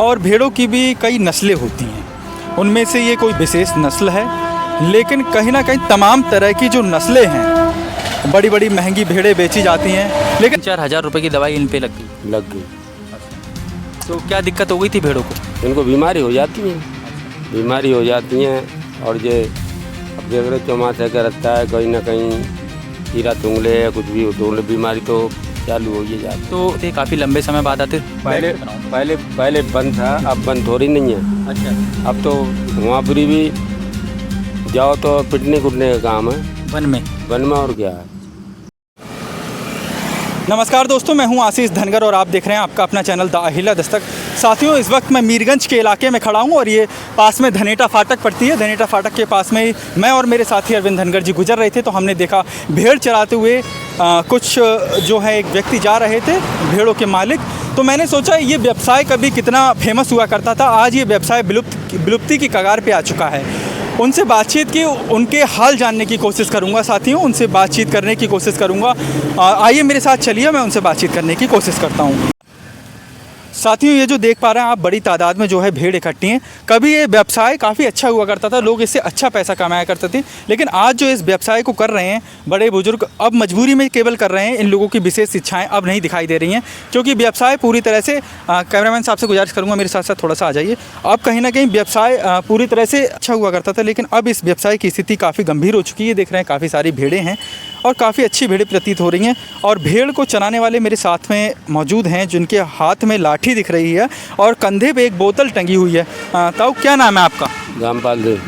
और भेड़ों की भी कई नस्लें होती हैं, उनमें से ये कोई विशेष नस्ल है, लेकिन कहीं ना कहीं तमाम तरह की जो नस्लें हैं, बड़ी बड़ी महंगी भेड़ें बेची जाती हैं, लेकिन 4,000 रुपये की दवाई इन पे लग गई। तो क्या दिक्कत हो गई थी भेड़ों को? इनको बीमारी हो जाती हैं और ये अब देख रहे चौमासे का रास्ता है, कहीं ना कहीं कीड़ा तुंगले या कुछ भी हो तो बीमारी तो चालू हो ही जाती। तो ये काफ़ी लंबे समय बाद आते? पहले बंद था, अब बंद थोड़ी नहीं है। अच्छा, अब तो वहाँ पर भी जाओ तो पिटने कुटने का काम है वन में और क्या है। नमस्कार दोस्तों, मैं हूं आशीष धनगर और आप देख रहे हैं आपका अपना चैनल द अहिला दस्तक। साथियों, इस वक्त मैं मीरगंज के इलाके में खड़ा हूं और ये पास में धनेटा फाटक पड़ती है। धनेटा फाटक के पास में ही मैं और मेरे साथी अरविंद धनगर जी गुजर रहे थे, तो हमने देखा भेड़ चराते हुए कुछ जो है एक व्यक्ति जा रहे थे, भेड़ों के मालिक। तो मैंने सोचा ये व्यवसाय कभी कितना फेमस हुआ करता था, आज ये व्यवसाय विलुप्ति की कगार पर आ चुका है। उनसे बातचीत की, उनके हाल जानने की कोशिश करूंगा। साथियों, उनसे बातचीत करने की कोशिश करूंगा। आइए मेरे साथ चलिए, मैं उनसे बातचीत करने की कोशिश करता हूं। साथियों, ये जो देख पा रहे हैं आप, बड़ी तादाद में जो है भेड़ इकट्ठी हैं। कभी ये व्यवसाय काफ़ी अच्छा हुआ करता था, लोग इससे अच्छा पैसा कमाया करते थे, लेकिन आज जो इस व्यवसाय को कर रहे हैं बड़े बुजुर्ग, अब मजबूरी में केवल कर रहे हैं। इन लोगों की विशेष इच्छाएं अब नहीं दिखाई दे रही हैं, क्योंकि व्यवसाय पूरी तरह से कैमरामैन साहब से गुजारिश करूँगा मेरे साथ साथ थोड़ा सा आ जाइए। अब कहीं ना कहीं व्यवसाय पूरी तरह से अच्छा हुआ करता था, लेकिन अब इस व्यवसाय की स्थिति काफ़ी गंभीर हो चुकी है। देख रहे हैं काफ़ी सारी भेड़ें हैं और काफ़ी अच्छी भेड़ें प्रतीत हो रही हैं, और भेड़ को चराने वाले मेरे साथ में मौजूद हैं, जिनके हाथ में लाठी दिख रही है और कंधे पे एक बोतल टंगी हुई है। ताऊ, क्या नाम है आपका? रामपाल देव।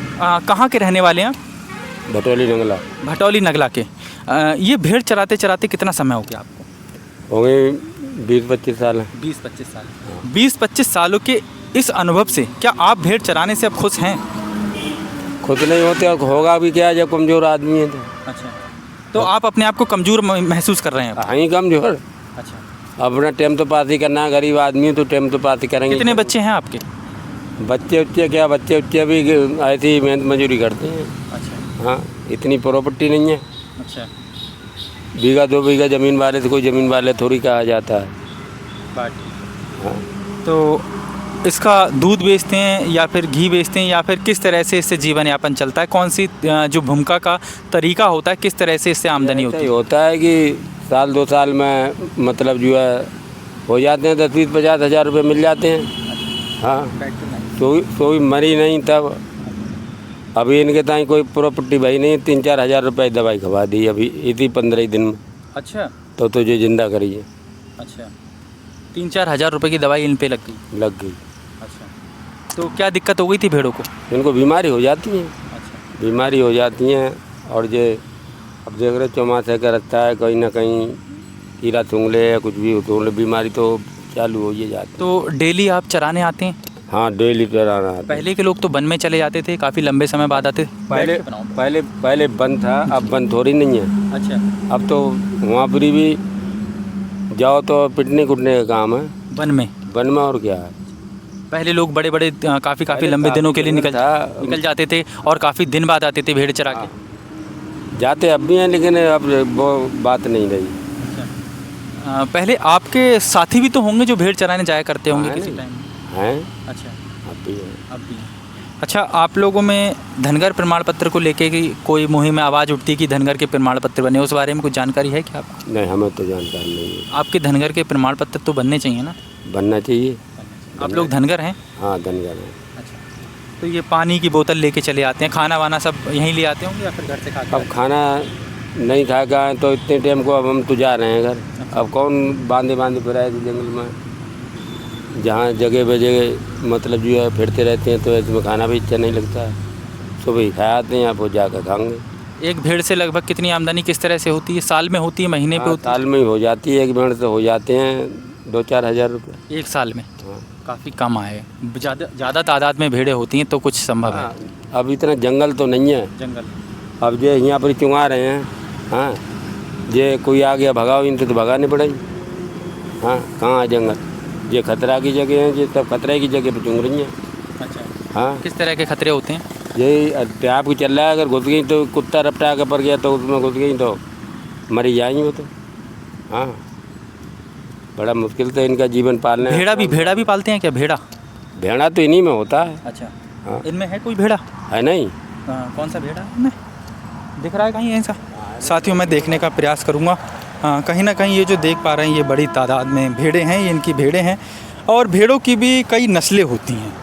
कहाँ के रहने वाले हैं? भटौली नगला के। ये भेड़ चराते चराते कितना समय हो गया आपको? हो गए 20-25 साल। 20-25 साल। 20-25 सालों के इस अनुभव से क्या आप भेड़ चराने से अब खुश हैं? खुश नहीं होते और होगा भी क्या जब कमज़ोर आदमी है तो। अच्छा, तो आप अपने आप को कमज़ोर महसूस कर रहे हैं? हाँ, कमज़ोर। अच्छा, अपना टाइम तो पास ही करना है, गरीब आदमी है तो टाइम तो पास ही करेंगे। कितने बच्चे हैं आपके? बच्चे भी ऐसी मेहनत मजदूरी करते हैं। अच्छा, हाँ, इतनी प्रॉपर्टी नहीं है। अच्छा, 1-2 बीघा ज़मीन वाले तो कोई ज़मीन वाले थोड़ी कहा जाता है। हाँ। तो इसका दूध बेचते हैं या फिर घी बेचते हैं, या फिर किस तरह से इससे जीवन यापन चलता है? कौन सी जो भूमिका का तरीका होता है, किस तरह से इससे आमदनी होती है? होता है कि साल 2 साल में मतलब जो है हो जाते हैं 10-20-50 हज़ार रुपये मिल जाते हैं। हाँ, कोई मरी नहीं तब। अभी इनके ताई कोई प्रॉपर्टी भाई नहीं, 3-4 हज़ार रुपये दवाई खवा दी अभी इसी 15 दिन में। अच्छा, तो तुझे जिंदा करिए। अच्छा, 3-4 हज़ार रुपये की दवाई इन पे लग गई। अच्छा, तो क्या दिक्कत हो गई थी भेड़ों को? इनको बीमारी हो जाती है। अच्छा, बीमारी हो जाती हैं और ये अब देख रहे चौमासे का रास्ता है, कहीं ना कहीं कीड़ा तुंगले या कुछ भी हो तो बीमारी तो चालू हो ही जाती है। तो डेली आप चराने आते हैं? हाँ, डेली चराना आता है। पहले के लोग तो वन में चले जाते थे, काफ़ी लंबे समय बाद आते। पहले बंद था, अब बंद थोड़ी नहीं है। अच्छा, अब तो वहाँ पर भी जाओ तो पिटने कुटने का काम है वन में और क्या है। पहले लोग बड़े काफ़ी लंबे दिनों के लिए निकल जाते थे और काफ़ी दिन बाद आते थे भेड़ चरा के। जाते अब भी हैं, लेकिन अब वो बात नहीं रही। पहले आपके साथी भी तो होंगे जो भेड़ चराने जाया करते होंगे किसी टाइम? हैं। अच्छा, अब भी है। अच्छा, आप लोगों में धनगर प्रमाण पत्र को लेके कि कोई मुहिम में आवाज़ उठती कि धनगर के प्रमाण पत्र बने, उस बारे में कुछ जानकारी है क्या आपको? नहीं, हमें तो जानकारी नहीं है। आपके धनगर के प्रमाण पत्र तो बनने चाहिए ना? बनना चाहिए। आप लोग धनगर हैं? हाँ, धनगर हैं। अच्छा, तो ये पानी की बोतल लेके चले आते हैं, खाना वाना सब यहीं ले आते होंगे या फिर घर से खाते? अब खाना नहीं खा के आए तो इतने टाइम को अब हम तो जा रहे हैं घर। अब कौन बांधे फिर आए जंगल में, जहाँ जगह बजगह मतलब जो है फिरते रहते हैं, तो इसमें खाना भी अच्छा नहीं लगता है। सुबह ही खा आते हैं, आप वो जाकर खाएंगे। एक भेड़ से लगभग कितनी आमदनी किस तरह से होती है? साल में होती है, महीने पे होती है? साल में ही हो जाती है। एक भेड़ से हो जाते हैं 2-4 हज़ार रुपये एक साल में। हाँ, काफ़ी कम आए। ज़्यादा तादाद में भेड़ें होती हैं तो कुछ संभव है। अब इतना जंगल तो नहीं है। जंगल अब जो यहाँ पर चुंगा रहे हैं। हाँ, ये कोई आ गया भगाओ इनसे तो भगाने पड़ेगी। हाँ, कहाँ है जंगल? ये खतरा की जगह है, ये सब खतरे की जगह पर चुंग रही हैं। अच्छा, हाँ, किस तरह के खतरे होते हैं? यही आप को चल रहा है, अगर घुस गई तो कुत्ता रपटा के पड़ गया तो उसमें घुस गई तो मरी जाएंगी वो तो। हाँ, बड़ा मुश्किल से इनका जीवन पालना है। भेड़ा भी पालते हैं क्या? भेड़ा तो इन्हीं में होता है। अच्छा, हाँ। इनमें है कोई भेड़ा? है नहीं? कौन सा भेड़ा है इनमें? दिख रहा है कहीं ऐसा? साथियों, मैं देखने का प्रयास करूँगा। कहीं ना कहीं ये जो देख पा रहे हैं ये बड़ी तादाद में भेड़ें हैं, ये इनकी भेड़ें हैं। और भेड़ों की भी कई नस्लें होती हैं,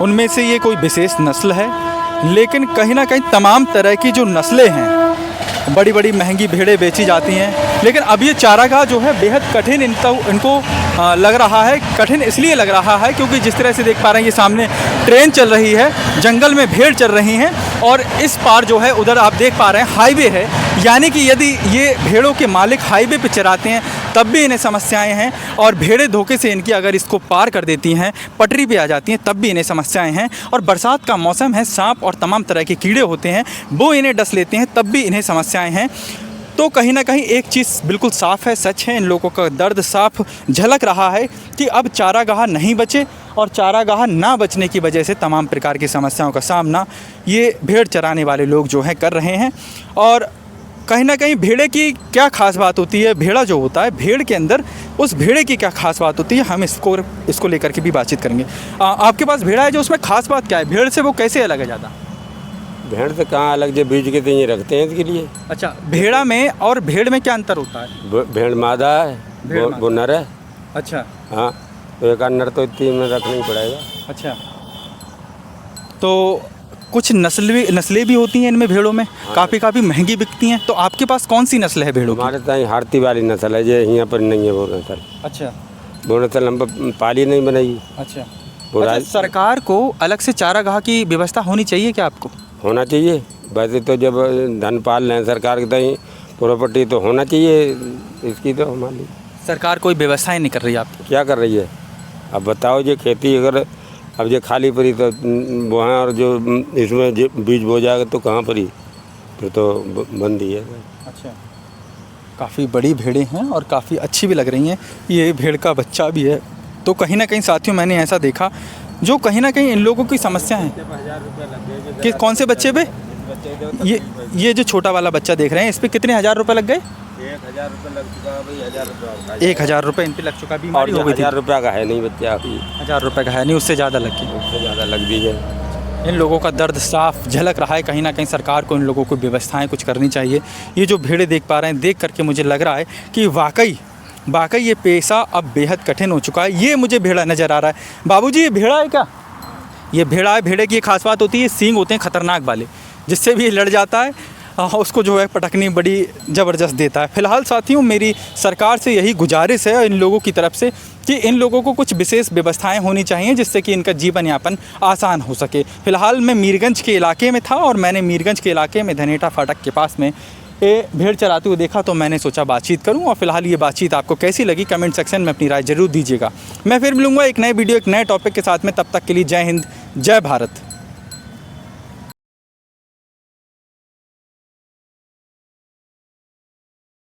उनमें से ये कोई विशेष नस्ल है, लेकिन कहीं ना कहीं तमाम तरह की जो नस्लें हैं, बड़ी बड़ी महंगी भेड़ें बेची जाती हैं। लेकिन अब ये चारागाह जो है बेहद कठिन इनको लग रहा है। कठिन इसलिए लग रहा है क्योंकि जिस तरह से देख पा रहे हैं ये सामने ट्रेन चल रही है, जंगल में भेड़ चल रही हैं, और इस पार जो है उधर आप देख पा रहे हैं हाईवे है। यानी कि यदि ये भेड़ों के मालिक हाईवे पे चराते हैं तब भी इन्हें समस्याएं हैं, और भेड़ें धोखे से इनकी अगर इसको पार कर देती हैं, पटरी पे आ जाती हैं, तब भी इन्हें समस्याएं हैं। और बरसात का मौसम है, सांप और तमाम तरह के कीड़े होते हैं, वो इन्हें डस लेते हैं, तब भी इन्हें समस्याएं हैं। तो कहीं ना कहीं एक चीज़ बिल्कुल साफ़ है, सच है, इन लोगों का दर्द साफ झलक रहा है कि अब चारागाह नहीं बचे, और चारागाह ना बचने की वजह से तमाम प्रकार की समस्याओं का सामना ये भेड़ चराने वाले लोग जो हैं कर रहे हैं। और कहीं ना कहीं भेड़े की क्या खास बात होती है, भेड़ा जो होता है, भेड़ के अंदर उस भेड़े की क्या खास बात होती है, हम इसको लेकर के भी बातचीत करेंगे। आपके पास भेड़ा है, जो उसमें खास बात क्या है, भेड़ से वो कैसे अलग है ज़्यादा? भेड़ से कहाँ अलग, जो बीज के तो ये रखते हैं इसके लिए। अच्छा, भेड़ा में और भेड़ में क्या अंतर होता है? भेड़ मादा है, वो नर है। अच्छा। हाँ, तो एक नर तो इतनी में रखना ही पड़ेगा। अच्छा, तो कुछ नस्लें भी होती हैं इनमें, भेड़ों में काफ़ी महंगी बिकती हैं। तो आपके पास कौन सी नस्ल है भेड़ों की? हमारे तो हारती वाली नस्ल है, जो यहाँ पर नहीं है वो नस्ल। अच्छा, वो नस्ल हम पाली नहीं बनाई। अच्छा। सरकार को अलग से चारागाह की व्यवस्था होनी चाहिए क्या आपको? होना चाहिए। वैसे तो जब धन पाल रहे हैं सरकार के तई प्रॉपर्टी, तो होना चाहिए इसकी। तो हमारी सरकार कोई व्यवस्थाएं नहीं कर रही आपको? क्या कर रही है? अब बताओ, जो खेती अगर अब जो खाली पड़ी तो वो है, और जो इसमें बीज बो जाएगा तो कहाँ पड़ी, फिर तो बंद ही है। अच्छा, काफ़ी बड़ी भेड़ें हैं और काफ़ी अच्छी भी लग रही हैं। ये भेड़ का बच्चा भी है। तो कहीं ना कहीं साथियों, मैंने ऐसा देखा जो कहीं ना कहीं इन लोगों की समस्या है कि कौन से बच्चे पे, ये जो छोटा वाला बच्चा देख रहे हैं, इस पे कितने हज़ार रुपये लग गए? 1000 रुपये लग चुका भाई, 1000 रुपये। 1000 रुपये इन पे लग चुका। बीमारी हो गई थी? 1000 रुपये का है नहीं बच्चा, 1000 रुपये का है नहीं, उससे ज़्यादा लग गई। उससे ज़्यादा लग दी है। इन लोगों का दर्द साफ झलक रहा है। कहीं ना कहीं सरकार को इन लोगों को व्यवस्थाएं कुछ करनी चाहिए। ये जो भेड़ें देख पा रहे हैं, देख करके मुझे लग रहा है कि वाकई ये पेशा अब बेहद कठिन हो चुका है। ये मुझे भेड़ा नज़र आ रहा है। बाबूजी, ये भेड़ा है क्या? ये भेड़ा है। भेड़े की एक खास बात होती है, सींग होते हैं खतरनाक वाले, जिससे भी ये लड़ जाता है, उसको जो है पटकनी बड़ी ज़बरदस्त देता है। फ़िलहाल साथियों, मेरी सरकार से यही गुजारिश है इन लोगों की तरफ से कि इन लोगों को कुछ विशेष व्यवस्थाएं होनी चाहिए जिससे कि इनका जीवन यापन आसान हो सके। फ़िलहाल मैं मीरगंज के इलाके में था, और मैंने मीरगंज के इलाके में धनेटा फाटक के पास में ये भेड़ चराते हुए देखा, तो मैंने सोचा बातचीत करूं। और फिलहाल ये बातचीत आपको कैसी लगी, कमेंट सेक्शन में अपनी राय ज़रूर दीजिएगा। मैं फिर मिलूँगा एक नए वीडियो, एक नए टॉपिक के साथ में। तब तक के लिए जय हिंद, जय भारत।